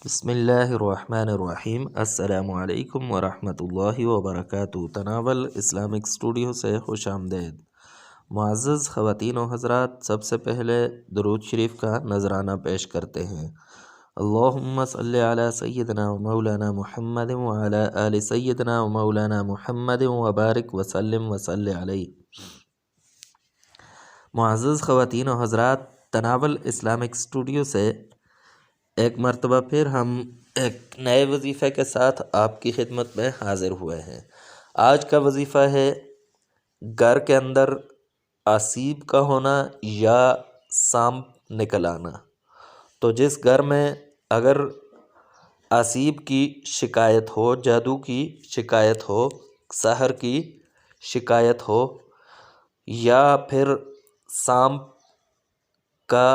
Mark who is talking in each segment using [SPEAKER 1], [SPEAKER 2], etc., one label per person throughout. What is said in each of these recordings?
[SPEAKER 1] بسم اللہ الرحمن الرحیم۔ السلام علیکم ورحمۃ اللہ وبرکاتہ۔ تناول اسلامک اسٹوڈیو سے خوش آمدید۔ معزز خواتین و حضرات، سب سے پہلے درود شریف کا نذرانہ پیش کرتے ہیں۔ اللہم صلی علی سیدنا و مولانا محمد وعلی آل سیدنا و مولانا محمد وبارک وسلم وصلی علیہ۔ معزز خواتین و حضرات، تناول اسلامک اسٹوڈیو سے ایک مرتبہ پھر ہم ایک نئے وظیفے کے ساتھ آپ کی خدمت میں حاضر ہوئے ہیں۔ آج کا وظیفہ ہے گھر کے اندر آسیب کا ہونا یا سانپ نکل آنا۔ تو جس گھر میں اگر آسیب کی شکایت ہو، جادو کی شکایت ہو، سحر کی شکایت ہو، یا پھر سانپ کا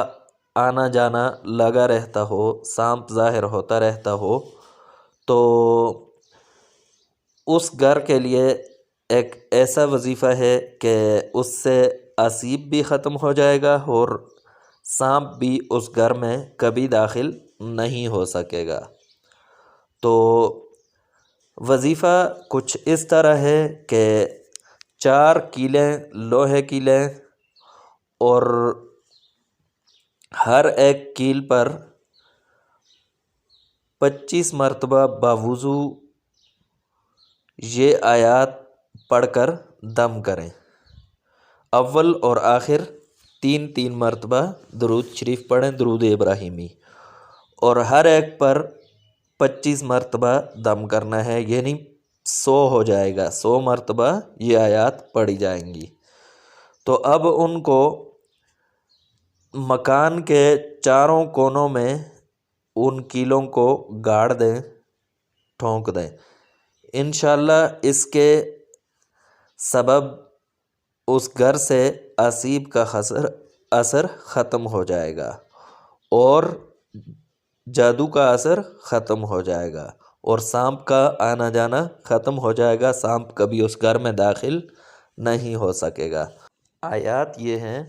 [SPEAKER 1] آنا جانا لگا رہتا ہو، سانپ ظاہر ہوتا رہتا ہو، تو اس گھر کے لیے ایک ایسا وظیفہ ہے کہ اس سے آسیب بھی ختم ہو جائے گا اور سانپ بھی اس گھر میں کبھی داخل نہیں ہو سکے گا۔ تو وظیفہ کچھ اس طرح ہے کہ 4 کیلیں لوہے کی لیں اور ہر ایک کیل پر 25 مرتبہ باوضو یہ آیات پڑھ کر دم کریں۔ اول اور آخر 3 مرتبہ درود شریف پڑھیں، درود ابراہیمی، اور ہر ایک پر 25 مرتبہ دم کرنا ہے، یعنی 100 ہو جائے گا، 100 مرتبہ یہ آیات پڑھی جائیں گی۔ تو اب ان کو مکان کے چاروں کونوں میں ان کیلوں کو گاڑ دیں، ٹھونک دیں۔ انشاءاللہ اس کے سبب اس گھر سے آسیب کا اثر ختم ہو جائے گا اور جادو کا اثر ختم ہو جائے گا اور سانپ کا آنا جانا ختم ہو جائے گا، سانپ کبھی اس گھر میں داخل نہیں ہو سکے گا۔ آیات یہ ہیں: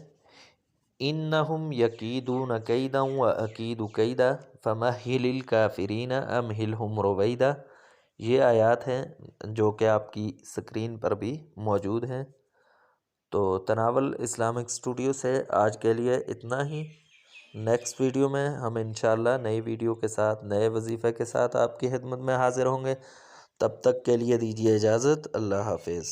[SPEAKER 1] انہم یکیدون کیدا واکید کیدا فمہل الکافرین امہلہم رویدا۔ یہ آیات ہیں جو کہ آپ کی سکرین پر بھی موجود ہیں۔ تو تناول اسلامک اسٹوڈیو سے آج کے لیے اتنا ہی۔ نیکسٹ ویڈیو میں ہم انشاءاللہ نئی ویڈیو کے ساتھ، نئے وظیفے کے ساتھ آپ کی خدمت میں حاضر ہوں گے۔ تب تک کے لیے دیجیے اجازت۔ اللہ حافظ۔